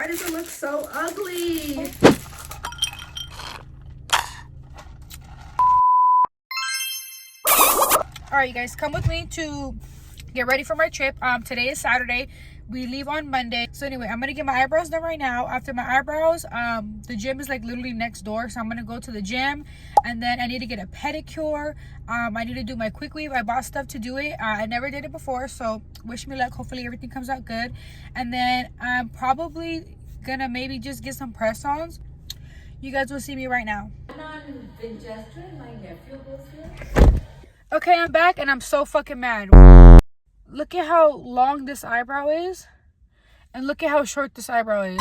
does it look so ugly? All right, you guys, come with me to get ready for my trip. Today is Saturday. We leave on Monday. So anyway, I'm gonna get my eyebrows done right now. After my eyebrows, the gym is like literally next door, so I'm gonna go to the gym, and then I need to get a pedicure. I need to do my quick weave. I bought stuff to do it. I never did it before, so wish me luck. Hopefully everything comes out good. And then I'm probably gonna maybe just get some press-ons. You guys will see me right now. On Winchester, my nephew goes here. Okay, I'm back and I'm so fucking mad. Look at how long this eyebrow is. And look at how short this eyebrow is.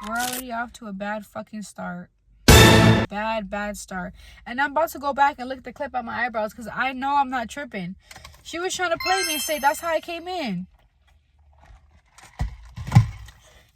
We're already off to a bad fucking start. Bad start. And I'm about to go back and look at the clip on my eyebrows because I know I'm not tripping. She was trying to play me and say that's how I came in.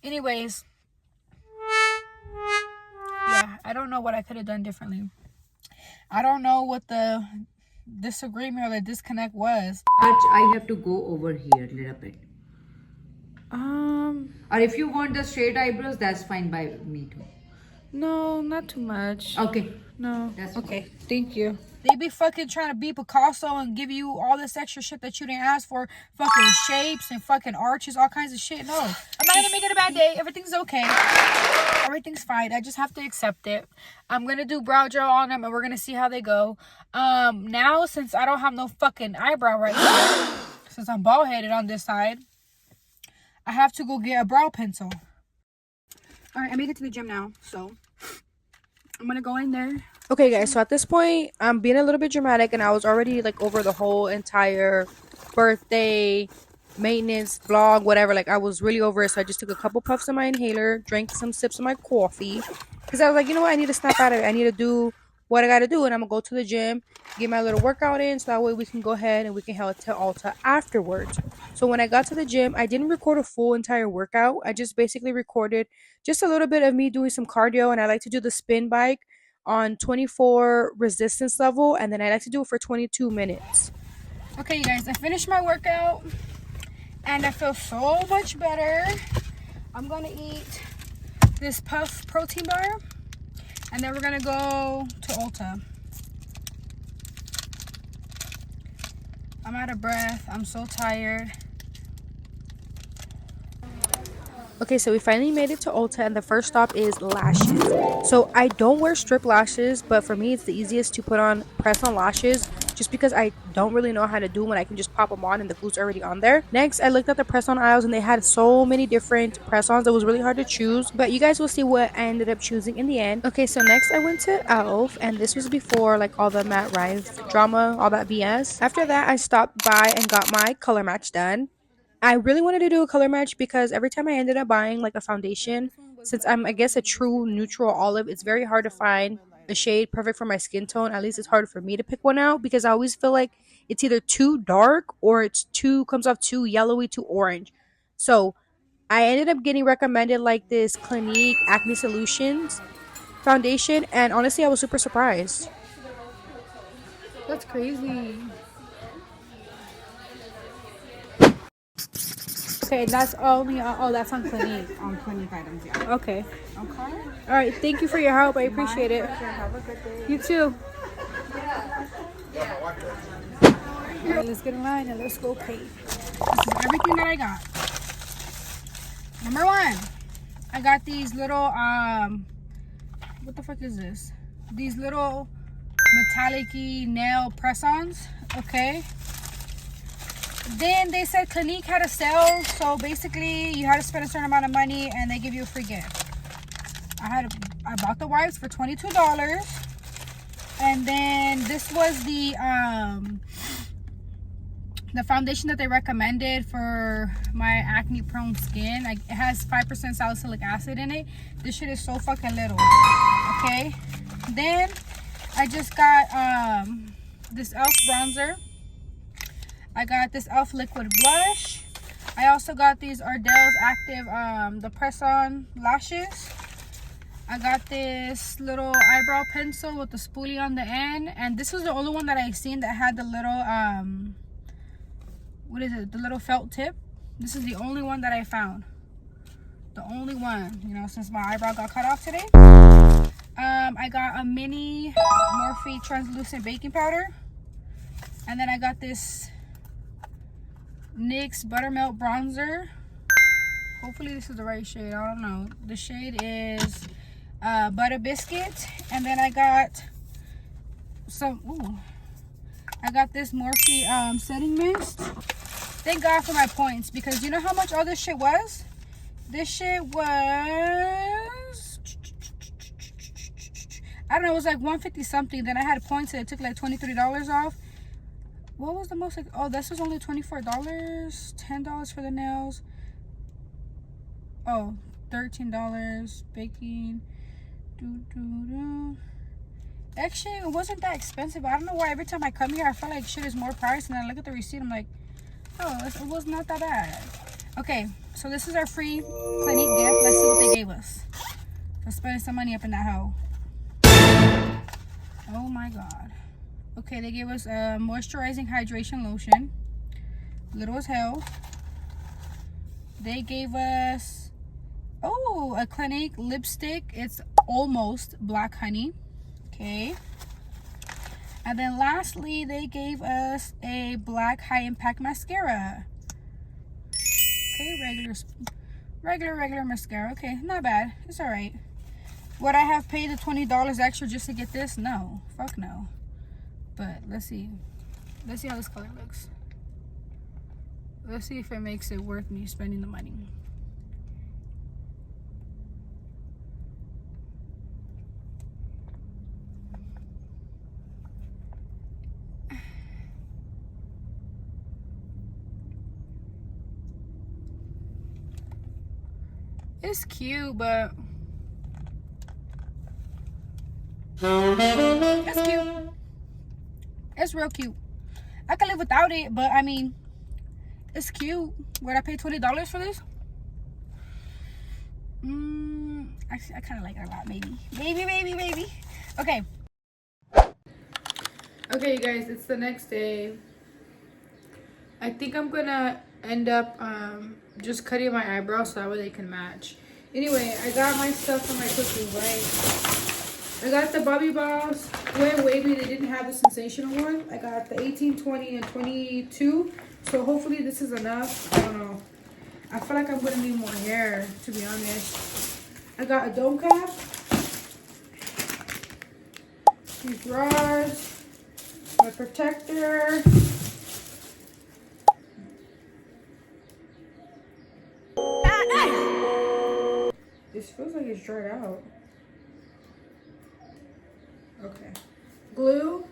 Anyways. Yeah, I don't know what I could have done differently. I don't know what the disagreement or the disconnect was. I have to go over here a little bit. Or if you want the straight eyebrows, that's fine by me too. No, not too much. Okay. No. That's okay. Thank you. They be fucking trying to be Picasso and give you all this extra shit that you didn't ask for. Fucking shapes and fucking arches, all kinds of shit. No. I'm not gonna make it a bad day. Everything's okay. Everything's fine. I just have to accept it. I'm gonna do brow gel on them and we're gonna see how they go. Now since I don't have no fucking eyebrow right now, since I'm bald headed on this side, I have to go get a brow pencil. Alright, I made it to the gym now, so I'm gonna go in there. Okay guys, so at this point I'm being a little bit dramatic and I was already like over the whole entire birthday maintenance vlog, whatever. Like I was really over it, so I just took a couple puffs of my inhaler, drank some sips of my coffee because I was like, you know what, I need to snap out of it. I need to do what I gotta do, and I'm gonna go to the gym, get my little workout in, so that way we can go ahead and we can head to Ulta afterwards. So when I got to the gym, I didn't record a full entire workout. I just basically recorded just a little bit of me doing some cardio, and I like to do the spin bike on 24 resistance level, and then I like to do it for 22 minutes. Okay, you guys, I finished my workout and I feel so much better. I'm gonna eat this puff protein bar and then we're gonna go to Ulta. I'm out of breath. I'm so tired. Okay, so we finally made it to Ulta and the first stop is lashes. So I don't wear strip lashes, but for me it's the easiest to put on press-on lashes just because I don't really know how to do them when I can just pop them on and the glue's already on there. Next, I looked at the press-on aisles and they had so many different press-ons. It was really hard to choose, but you guys will see what I ended up choosing in the end. Okay, so next I went to e.l.f. and this was before like all the Matt Rife drama, all that BS. After that, I stopped by and got my color match done. I really wanted to do a color match because every time I ended up buying like a foundation, since I'm I guess a true neutral olive, it's very hard to find a shade perfect for my skin tone. At least it's hard for me to pick one out because I always feel like it's either too dark or it's too comes off too yellowy, too orange. So I ended up getting recommended like this Clinique Acne Solutions foundation, and honestly I was super surprised. That's crazy. Okay, that's only that's on Clinique. On Clinique items, yeah. Okay. Okay. All right. Thank you for your help. I appreciate it. Have a good day. You too. All right, let's get in line and let's go pay. This is everything that I got. Number one, I got these little what the fuck is this? These little metallic-y nail press-ons. Okay. Then they said Clinique had a sale, so basically you had to spend a certain amount of money and they give you a free gift. I bought the wipes for $22, and then this was the foundation that they recommended for my acne prone skin. It has 5% salicylic acid in it. This shit is so fucking little. Okay, then I just got this e.l.f. bronzer. I got this e.l.f. liquid blush. I also got these Ardell's Active, the press-on lashes. I got this little eyebrow pencil with the spoolie on the end. And this was the only one that I seen that had the little, what is it? The little felt tip. This is the only one that I found. The only one, you know, since my eyebrow got cut off today. I got a mini Morphe translucent baking powder. And then I got this NYX Buttermilk bronzer. Hopefully this is the right shade. I don't know. The shade is Butter Biscuit. And then I got some, I got this Morphe setting mist. Thank God for my points, because you know how much all this shit was? This shit was, I don't know, it was like 150 something. Then I had points and it took like $23 off. What was the most? Like, oh, this was only $24. $10 for the nails. Oh, $13. Baking. Actually, it wasn't that expensive. I don't know why every time I come here, I feel like shit is more priced. And then I look at the receipt, I'm like, oh, it was not that bad. Okay, so this is our free Clinique gift. Let's see what they gave us. For spending some money up in that hoe. Oh my God. Okay, they gave us a moisturizing hydration lotion. Little as hell. They gave us, oh, a Clinique lipstick. It's almost black honey. Okay. And then lastly, they gave us a black high impact mascara. Okay, regular mascara. Okay, not bad. It's all right. Would I have paid the $20 extra just to get this? No, fuck no. But let's see how this color looks. Let's see if it makes it worth me spending the money. It's cute, but it's cute. It's real cute. I can live without it, but I mean, it's cute. Would I pay $20 for this? Actually, I kind of like it a lot. Maybe. Okay. Okay, you guys, it's the next day. I think I'm gonna end up just cutting my eyebrows so that way they can match. Anyway, I got my stuff for my cooking, right? I got the Bobbi Brows Wet Wavy. They didn't have the sensational one. I got the 18, 20, and 22. So hopefully this is enough. I don't know. I feel like I'm gonna need more hair, to be honest. I got a dome cap. These drawers. My protector. This feels like it's dried out. Okay. Glue,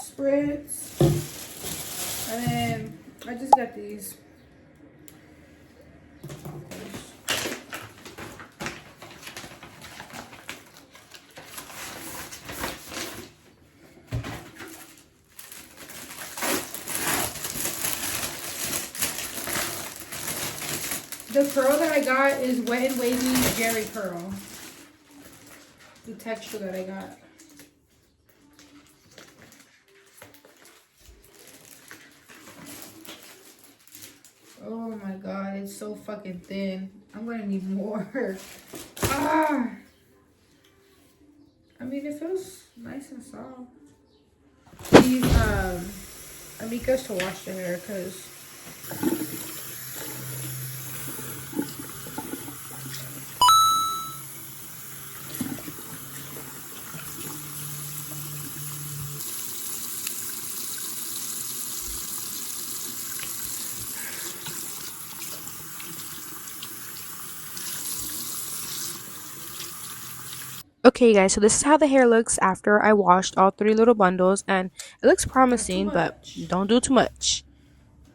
spritz, and then I just got these. The curl that I got is Wet and Wavy Jerry Curl. The texture that I got. Oh my God, it's so fucking thin. I'm gonna need more. I mean, it feels nice and soft. These Amicas to wash the hair, because Okay, guys, so this is how the hair looks after I washed all 3 little bundles, and it looks promising, but don't do too much,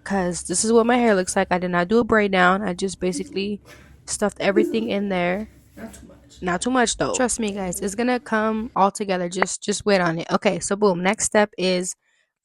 because this is what my hair looks like. I did not do a braid down. I just basically stuffed everything in there. not too much. Not too much, though. Trust me, guys, it's gonna come all together. Just wait on it. Okay, so boom, next step is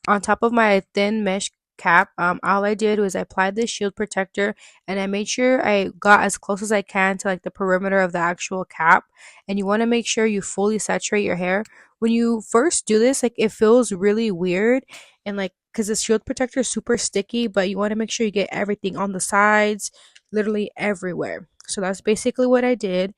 on top of my thin mesh cap. All I did was I applied the shield protector, and I made sure I got as close as I can to like the perimeter of the actual cap. And you want to make sure you fully saturate your hair. When you first do this, like, it feels really weird and like because the shield protector is super sticky, but you want to make sure you get everything on the sides, literally everywhere. So that's basically what I did,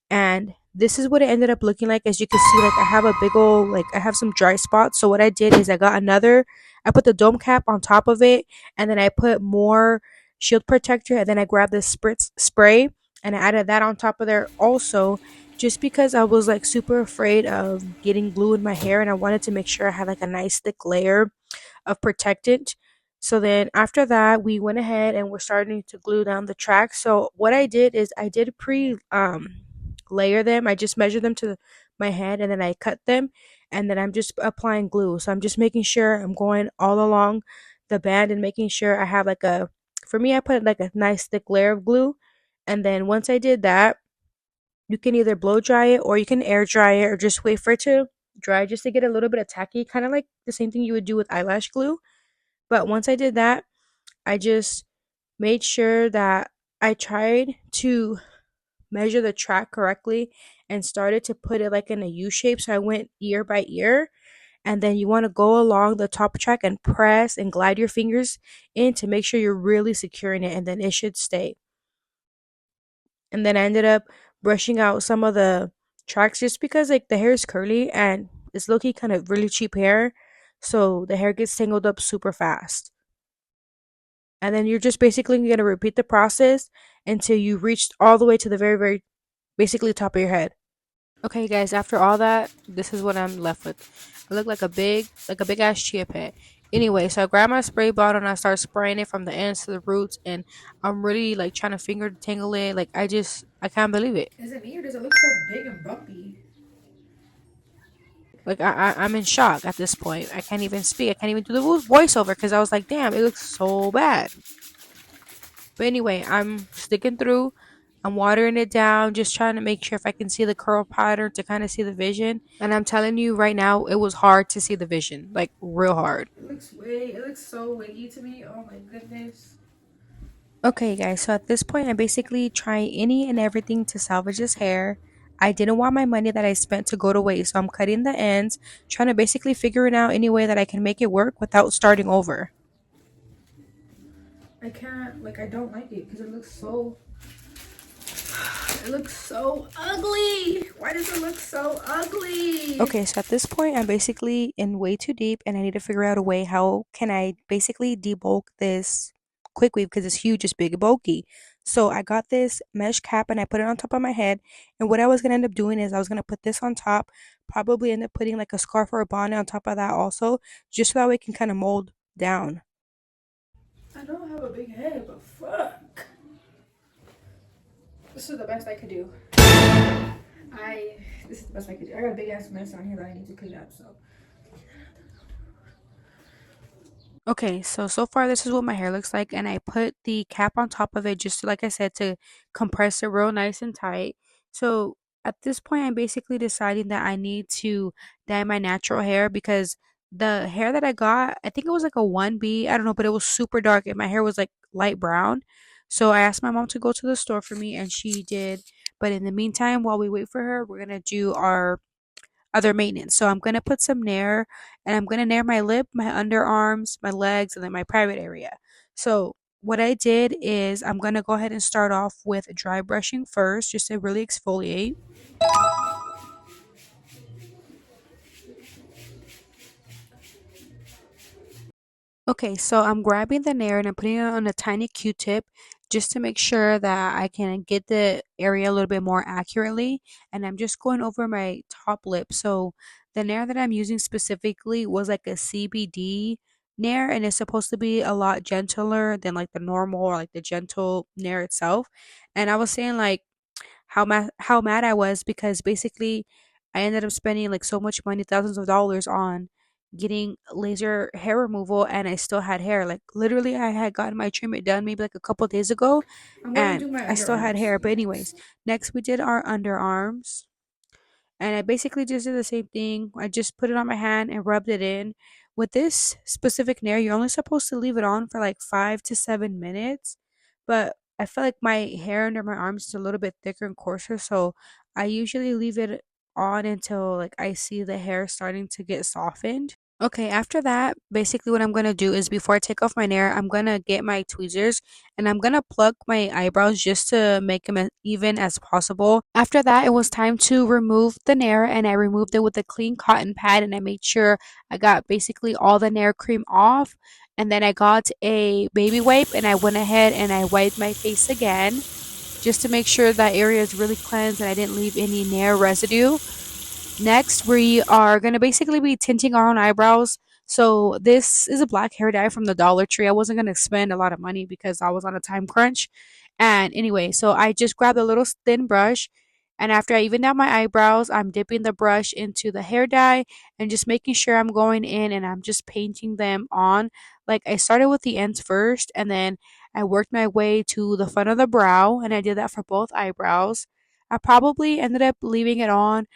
and this is what it ended up looking like. As you can see, like I have a big old, like I have some dry spots. So what I did is I put the dome cap on top of it, and then I put more shield protector, and then I grabbed this spritz spray and I added that on top of there also, just because I was like super afraid of getting glue in my hair, and I wanted to make sure I had like a nice thick layer of protectant. So then after that, we went ahead and we're starting to glue down the tracks. So what I did is I did pre layer them. I just measured them to my head and then I cut them, and then I'm just applying glue. So I'm just making sure I'm going all along the band and making sure I have like a, for me I put like a nice thick layer of glue. And then once I did that, you can either blow dry it or you can air dry it or just wait for it to dry just to get a little bit of tacky, kind of like the same thing you would do with eyelash glue. But once I did that, I just made sure that I tried to measure the track correctly and started to put it like in a U shape. So I went ear by ear. And then you want to go along the top track and press and glide your fingers in to make sure you're really securing it, and then it should stay. And then I ended up brushing out some of the tracks just because like the hair is curly and it's low-key kind of really cheap hair. So the hair gets tangled up super fast. And then you're just basically going to repeat the process until you reach all the way to the very, very basically top of your head. Okay, guys, after all that, this is what I'm left with. I look like a big ass chia pet. Anyway, so I grab my spray bottle and I start spraying it from the ends to the roots, and I'm really like trying to finger tangle it. Like I can't believe it. Is it me or does it look so big and bumpy? Like I'm in shock at this point. I can't even speak. I can't even do the voiceover because I was like, damn, it looks so bad. But anyway, I'm sticking through. I'm watering it down, just trying to make sure if I can see the curl pattern to kind of see the vision. And I'm telling you right now, it was hard to see the vision, like real hard. It looks so wiggy to me. Oh my goodness. Okay, guys, so at this point, I'm basically trying any and everything to salvage this hair. I didn't want my money that I spent to go to waste, so I'm cutting the ends, trying to basically figure it out any way that I can make it work without starting over. I can't, like, I don't like it because it looks so ugly. Why does it look so ugly? Okay, so at this point, I'm basically in way too deep, and I need to figure out a way how can I basically debulk this quick weave because it's huge, it's big, and bulky. So I got this mesh cap and I put it on top of my head. And what I was gonna end up doing is I was gonna put this on top, probably end up putting like a scarf or a bonnet on top of that also, just so that way it can kind of mold down. I don't have a big head, but fuck. This is the best I could do. This is the best I could do. I got a big ass mess on here that I need to clean up, so. Okay, so far this is what my hair looks like, and I put the cap on top of it just like I said to compress it real nice and tight. So at this point, I'm basically deciding that I need to dye my natural hair because the hair that I got, I think it was like a 1B, I don't know, but it was super dark and my hair was like light brown. So I asked my mom to go to the store for me, and she did. But in the meantime, while we wait for her, we're gonna do our other maintenance. So I'm gonna put some nair, and I'm gonna nair my lip, my underarms, my legs, and then my private area. So what I did is I'm gonna go ahead and start off with dry brushing first, just to really exfoliate. Okay, so I'm grabbing the nair and I'm putting it on a tiny Q-tip just to make sure that I can get the area a little bit more accurately. And I'm just going over my top lip. So the nair that I'm using specifically was like a CBD nair, and it's supposed to be a lot gentler than like the normal or like the gentle nair itself. And I was saying like how mad I was because basically I ended up spending like so much money, thousands of dollars on getting laser hair removal, and I still had hair. Like literally I had gotten my treatment done maybe like a couple days ago I'm gonna and do my I still had underarms. hair. But anyways, next we did our underarms. And I basically just did the same thing. I just put it on my hand and rubbed it in. With this specific nair, you're only supposed to leave it on for like 5 to 7 minutes. But I feel like my hair under my arms is a little bit thicker and coarser, so I usually leave it on until like I see the hair starting to get softened. Okay, after that, basically what I'm gonna do is before I take off my nair, I'm gonna get my tweezers and I'm gonna pluck my eyebrows just to make them as even as possible. After that, it was time to remove the nair and I removed it with a clean cotton pad and I made sure I got basically all the nair cream off. And then I got a baby wipe and I went ahead and I wiped my face again just to make sure that area is really cleansed and I didn't leave any nair residue. Next, we are going to basically be tinting our own eyebrows. So this is a black hair dye from the Dollar Tree. I wasn't going to spend a lot of money because I was on a time crunch. And anyway, so I just grabbed a little thin brush and after I evened out my eyebrows, I'm dipping the brush into the hair dye and just making sure I'm going in and I'm just painting them on. Like I started with the ends first and then I worked my way to the front of the brow and I did that for both eyebrows. I probably ended up leaving it on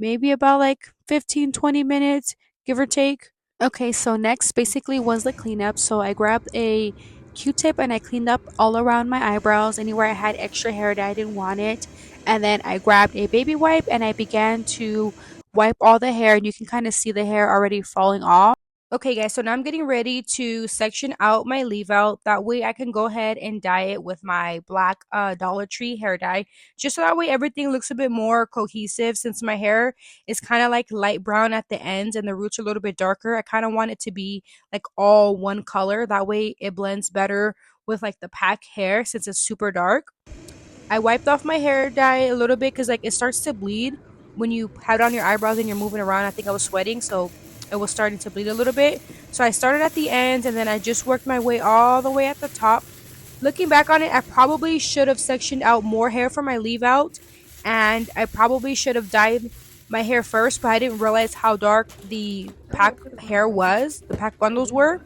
maybe about like 15-20 minutes, give or take. Okay, so next basically was the cleanup. So I grabbed a Q-tip and I cleaned up all around my eyebrows, anywhere I had extra hair that I didn't want it. And then I grabbed a baby wipe and I began to wipe all the hair, and you can kind of see the hair already falling off. Okay, guys, so now I'm getting ready to section out my leave out. That way I can go ahead and dye it with my black Dollar Tree hair dye. Just so that way everything looks a bit more cohesive, since my hair is kind of like light brown at the ends and the roots are a little bit darker. I kind of want it to be like all one color. That way it blends better with like the pack hair since it's super dark. I wiped off my hair dye a little bit because like it starts to bleed when you have it on your eyebrows and you're moving around. I think I was sweating, so it was starting to bleed a little bit. So I started at the ends and then I just worked my way all the way at the top. Looking back on it, I probably should have sectioned out more hair for my leave out, and I probably should have dyed my hair first, but I didn't realize how dark the pack hair was, the pack bundles were.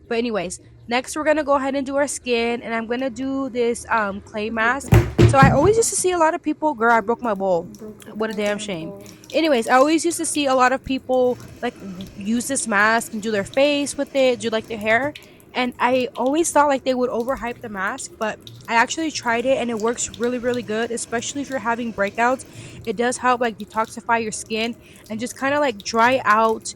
But anyways, next we're gonna go ahead and do our skin, and I'm gonna do this clay mask. So I always used to see a lot of people, girl, I broke my bowl. What a damn shame. Anyways, I always used to see a lot of people like use this mask and do their face with it, do like their hair. And I always thought like they would overhype the mask, but I actually tried it and it works really, really good, especially if you're having breakouts. It does help like detoxify your skin and just kind of like dry out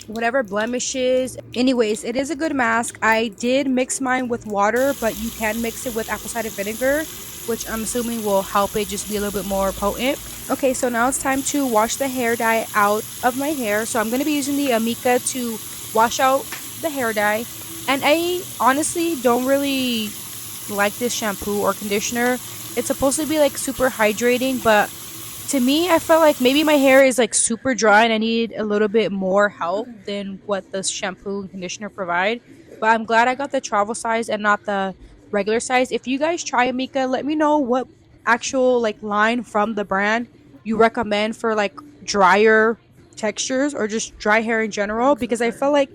whatever blemishes. Anyways, it is a good mask. I did mix mine with water, but you can mix it with apple cider vinegar, which I'm assuming will help it just be a little bit more potent. Okay, so now it's time to wash the hair dye out of my hair. So I'm going to be using the Amika to wash out the hair dye. And I honestly don't really like this shampoo or conditioner. It's supposed to be like super hydrating, but to me, I felt like maybe my hair is like super dry and I need a little bit more help than what the shampoo and conditioner provide. But I'm glad I got the travel size and not the regular size. If you guys try Amika, let me know what actual like line from the brand you recommend for like drier textures or just dry hair in general, because I feel like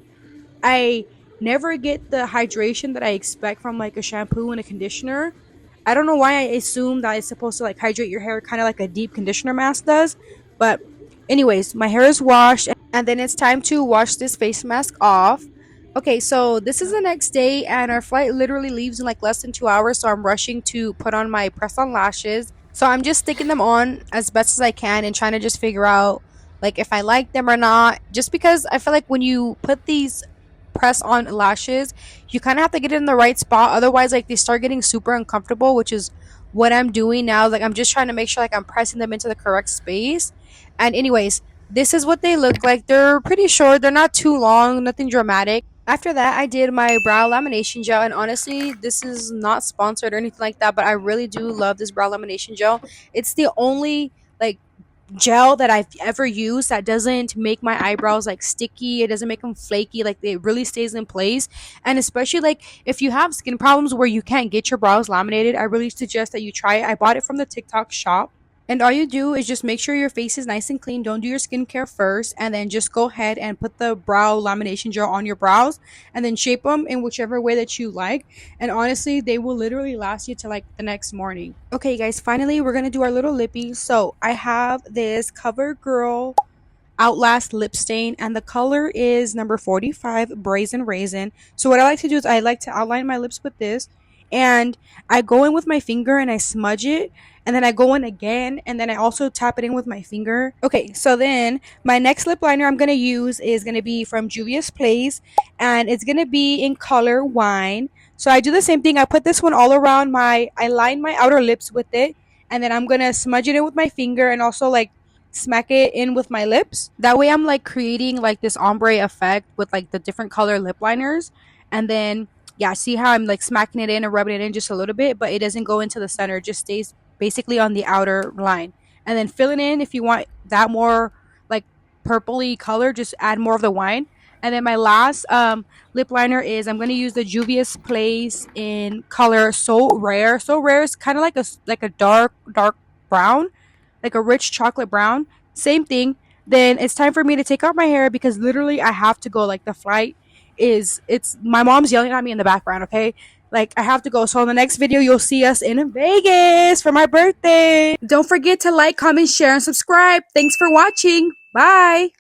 I never get the hydration that I expect from like a shampoo and a conditioner. I don't know why I assume that it's supposed to like hydrate your hair kind of like a deep conditioner mask does. But anyways, my hair is washed and then it's time to wash this face mask off. Okay, so this is the next day and our flight literally leaves in like less than 2 hours, so I'm rushing to put on my press on lashes. So I'm just sticking them on as best as I can and trying to just figure out like if I like them or not. Just because I feel like when you put these press on lashes, you kind of have to get it in the right spot, otherwise like they start getting super uncomfortable, which is what I'm doing now. Like I'm just trying to make sure like I'm pressing them into the correct space. And anyways, this is what they look like. They're pretty short, they're not too long, nothing dramatic. After that, I did my brow lamination gel, and honestly, this is not sponsored or anything like that, but I really do love this brow lamination gel. It's the only like gel that I've ever used that doesn't make my eyebrows like sticky. It doesn't make them flaky. Like it really stays in place. And especially like if you have skin problems where you can't get your brows laminated, I really suggest that you try it. I bought it from the TikTok shop. And all you do is just make sure your face is nice and clean. Don't do your skincare first. And then just go ahead and put the brow lamination gel on your brows. And then shape them in whichever way that you like. And honestly, they will literally last you to like the next morning. Okay, guys, finally, we're going to do our little lippies. So I have this CoverGirl Outlast lip stain. And the color is number 45, Brazen Raisin. So what I like to do is I like to outline my lips with this. and I go in with my finger and I smudge it, and then I go in again, and then I also tap it in with my finger. Okay, so then my next lip liner I'm gonna use is gonna be from Juvia's Place, and it's gonna be in color Wine. So I do the same thing. I put this one all around I line my outer lips with it, and then I'm gonna smudge it in with my finger and also like smack it in with my lips. That way I'm like creating like this ombre effect with like the different color lip liners. And then yeah, see how I'm like smacking it in and rubbing it in just a little bit, but it doesn't go into the center, it just stays basically on the outer line. And then fill it in if you want that more like purpley color, just add more of the wine. And then my last lip liner is I'm gonna use the Juvia's Place in color So Rare. So Rare is kind of like a dark brown, like a rich chocolate brown. Same thing. Then it's time for me to take out my hair because literally I have to go. Like the flight is, it's my mom's yelling at me in the background. Okay, like I have to go. So in the next video, you'll see us in Vegas for my birthday. Don't forget to like, comment, share, and subscribe. Thanks for watching. Bye.